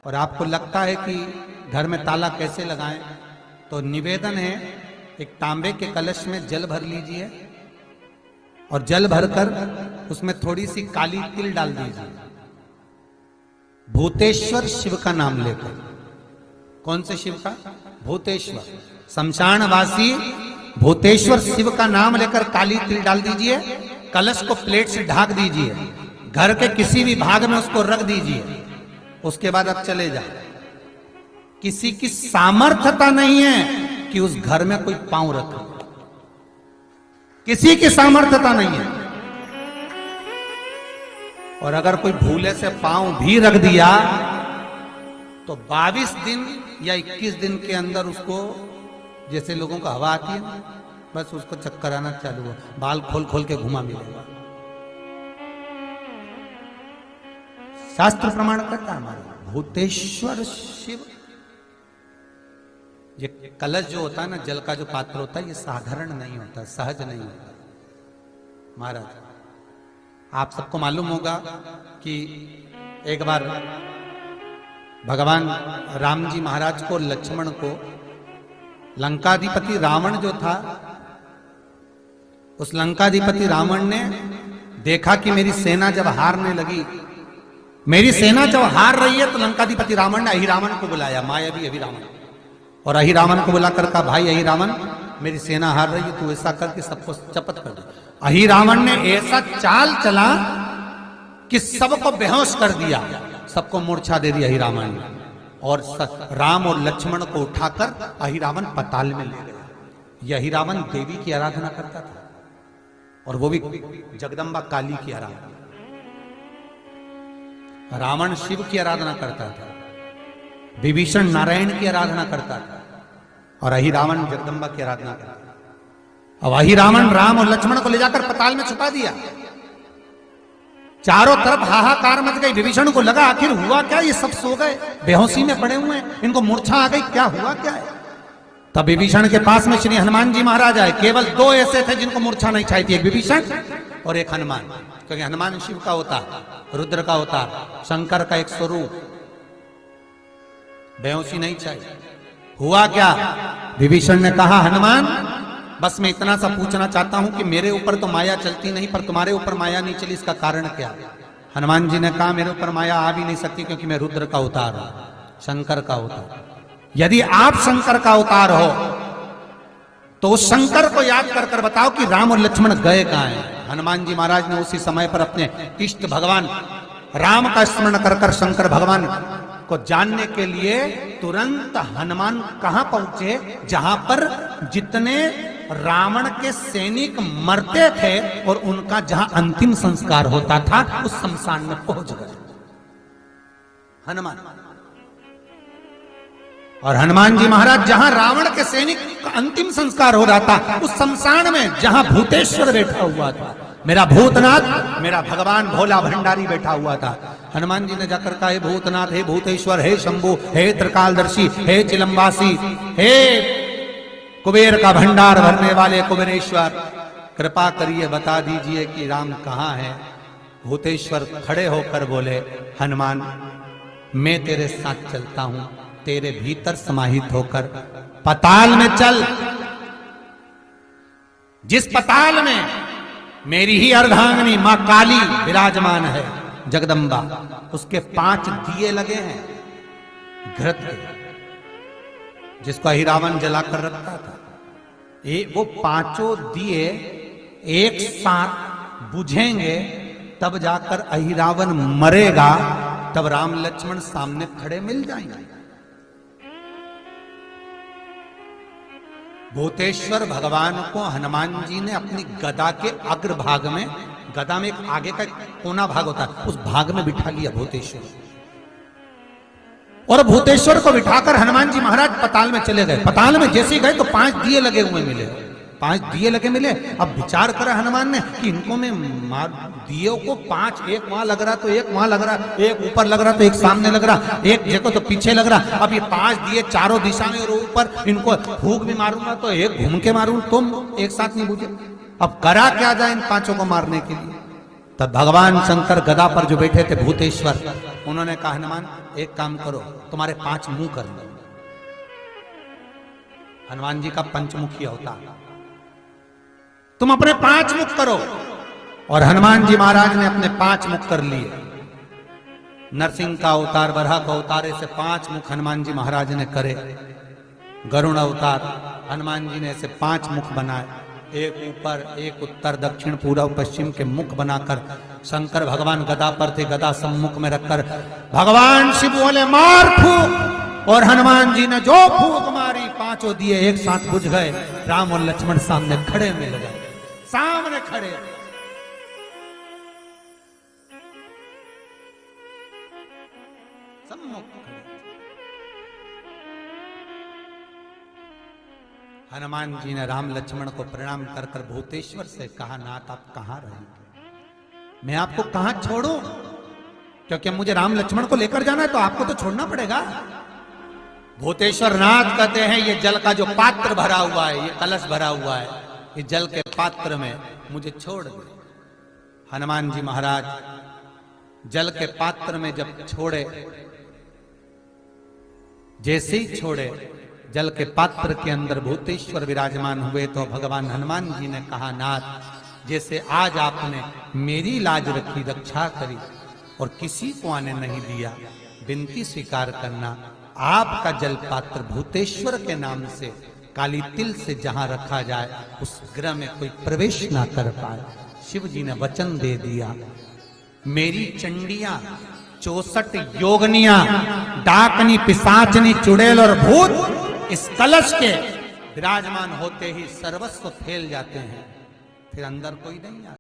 और आपको लगता है कि घर में ताला कैसे लगाएं, तो निवेदन है एक तांबे के कलश में जल भर लीजिए और जल भरकर उसमें थोड़ी सी काली तिल डाल दीजिए। भूतेश्वर शिव का नाम लेकर। कौन से शिव का? भूतेश्वर, शमशानवासी भूतेश्वर शिव का नाम लेकर काली तिल डाल दीजिए। कलश को प्लेट से ढक दीजिए, घर के किसी भी भाग में उसको रख दीजिए। उसके बाद अब चले जाए। किसी की सामर्थ्यता नहीं है कि उस घर में कोई पांव रखे, किसी की सामर्थ्यता नहीं है। और अगर कोई भूले से पांव भी रख दिया तो 22 दिन या 21 दिन के अंदर उसको, जैसे लोगों को हवा आती है, बस उसको चक्कर आना चालू हो, बाल खोल खोल के घुमा मिलेगा। शास्त्र प्रमाण करता है हमारा भूतेश्वर शिव। ये कलश जो होता है ना, जल का जो पात्र होता है, ये साधारण नहीं होता, सहज नहीं होता। महाराज, आप सबको मालूम होगा कि एक बार भगवान राम जी महाराज को, लक्ष्मण को, लंकाधिपति रावण जो था, उस लंकाधिपति रावण ने देखा कि मेरी सेना जब हारने लगी, मेरी सेना जब हार रही है, तो लंकाधिपति रावण ने अहिरावण को बुलाया, मायावी अहिरावण, और अहिरावण को बुलाकर कहा, भाई अहिरावण, मेरी सेना हार रही है, तू ऐसा करके सबको चपत कर दे। अहिरावण ने ऐसा चाल चला कि सबको बेहोश कर दिया, सबको मूर्छा दे दी अहिरावण ने। और राम और लक्ष्मण को उठाकर अहिरावण पाताल में ले गया। यह अहिरावण देवी की आराधना करता था, और वो भी जगदम्बा काली की आराधना। रावण शिव की आराधना करता था, विभीषण नारायण की आराधना करता था, और अहिरावण जगदम्बा की आराधना करता था। अब अहिरावण राम और लक्ष्मण को ले जाकर पाताल में छुपा दिया। चारों तरफ हाहाकार मच गई। विभीषण को लगा आखिर हुआ क्या, ये सब सो गए, बेहोशी में पड़े हुए हैं, इनको मूर्छा आ गई, क्या हुआ क्या है। तब विभीषण के पास में श्री हनुमान जी महाराज आए। केवल 2 ऐसे थे जिनको मूर्छा नहीं छाई थी, एक विभीषण और एक हनुमान। क्योंकि हनुमान शिव का होता, रुद्र का होता, शंकर का एक स्वरूप, बेहोशी नहीं चाहिए। हुआ क्या? विभीषण ने कहा, हनुमान, बस मैं इतना सा पूछना चाहता हूं कि मेरे ऊपर तो माया चलती नहीं, पर तुम्हारे ऊपर माया नहीं चली, इसका कारण क्या? हनुमान जी ने कहा, मेरे ऊपर माया आ भी नहीं सकती, क्योंकि मैं रुद्र का अवतार हूं, शंकर का अवतार। यदि आप शंकर का अवतार हो तो उस शंकर को याद कर कर बताओ कि राम और लक्ष्मण गए कहां हैं। हनुमान जी महाराज ने उसी समय पर अपने इष्ट भगवान राम का स्मरण कर कर शंकर भगवान को जानने के लिए तुरंत हनुमान कहां पहुंचे? जहां पर जितने रावण के सैनिक मरते थे और उनका जहां अंतिम संस्कार होता था, उस शमशान में पहुंच गए हनुमान। और हनुमान जी महाराज जहां रावण के सैनिक का अंतिम संस्कार हो रहा था, उस शमशान में जहां भूतेश्वर बैठा हुआ था, मेरा भूतनाथ, मेरा भगवान भोला भंडारी बैठा हुआ था। हनुमान जी ने जाकर कहा, हे भूतनाथ, हे भूतेश्वर, हे शंभु, हे त्रिकालदर्शी, हे चिलम्बासी, हे कुबेर का भंडार भरने वाले कुबेरेश्वर, कृपा करिए बता दीजिए कि राम कहाँ है। भूतेश्वर खड़े होकर बोले, हनुमान, मैं तेरे साथ चलता हूं, तेरे भीतर समाहित होकर पाताल में चल। जिस पाताल में मेरी ही अर्धांगिनी मां काली विराजमान है, जगदम्बा, उसके 5 दिए लगे हैं घृत के, जिसको अहिरावण जलाकर रखता था। वो 5 दिए एक साथ बुझेंगे, तब जाकर अहिरावण मरेगा, तब राम लक्ष्मण सामने खड़े मिल जाएंगे। भूतेश्वर भगवान को हनुमान जी ने अपनी गदा के अग्रभाग में, गदा में एक आगे का कोना भाग होता है, उस भाग में बिठा लिया भूतेश्वर। और भूतेश्वर को बिठाकर हनुमान जी महाराज पाताल में चले गए। पाताल में जैसे ही गए तो 5 दिए लगे हुए मिले, 5 दिए लगे मिले। अब विचार करा हनुमान ने कि इनको में दियों को 5, एक वहां लग रहा तो एक वहां लग रहा, एक ऊपर लग रहा तो एक सामने लग रहा, एक देखो तो पीछे लग रहा। अब ये 5 दिए चारों दिशा में और ऊपर, इनको फूंक भी मारूंगा तो एक घूम के मारूं, तुम एक साथ नहीं बुझे। अब करा क्या जाए इन 5 को मारने के लिए? तब भगवान शंकर गदा पर जो बैठे थे भूतेश्वर, उन्होंने कहा हनुमान एक काम करो, तुम्हारे 5 मुंह कर लो। हनुमान जी का पंचमुखी अवतार, तुम अपने 5 मुख करो। और हनुमान जी महाराज ने अपने 5 मुख कर लिए। नरसिंह का अवतार, वराह का अवतार, ऐसे 5 मुख हनुमान जी महाराज ने करे। गरुड़ अवतार, हनुमान जी ने ऐसे 5 मुख बनाए, एक ऊपर, एक उत्तर, दक्षिण, पूर्व, पश्चिम के मुख बनाकर शंकर भगवान गदा पर थे, गदा सम्मुख में रखकर भगवान शिव बोले मार फूक, और हनुमान जी ने जो फूक मारी 5 दिए एक साथ बुझ गए। राम और लक्ष्मण सामने खड़े मिल गए, सामने खड़े। सम्मुख खड़े। हनुमान जी ने राम लक्ष्मण को प्रणाम कर कर भूतेश्वर से कहा, नाथ आप कहां रहेंगे, मैं आपको कहां छोड़ूं, क्योंकि मुझे राम लक्ष्मण को लेकर जाना है तो आपको तो छोड़ना पड़ेगा। भूतेश्वर नाथ कहते हैं ये जल का जो पात्र भरा हुआ है, ये कलश भरा हुआ है, ये जल के पात्र में मुझे छोड़ दे। हनुमान जी महाराज जल के पात्र में जब छोड़े, जैसे ही छोड़े, जल के पात्र के अंदर भूतेश्वर विराजमान हुए तो भगवान हनुमान जी ने कहा, नाथ जैसे आज आपने मेरी लाज रखी, रक्षा करी और किसी को आने नहीं दिया, विनती स्वीकार करना, आपका जल पात्र भूतेश्वर के नाम से काली तिल से जहां रखा जाए उस ग्रह में कोई प्रवेश ना कर पाए। शिव जी ने वचन दे दिया, मेरी चंडियां 64 योगनियां, डाकनी, पिशाचनी, चुड़ैल और भूत इस कलश के विराजमान होते ही सर्वस्व फैल जाते हैं, फिर अंदर कोई नहीं आता।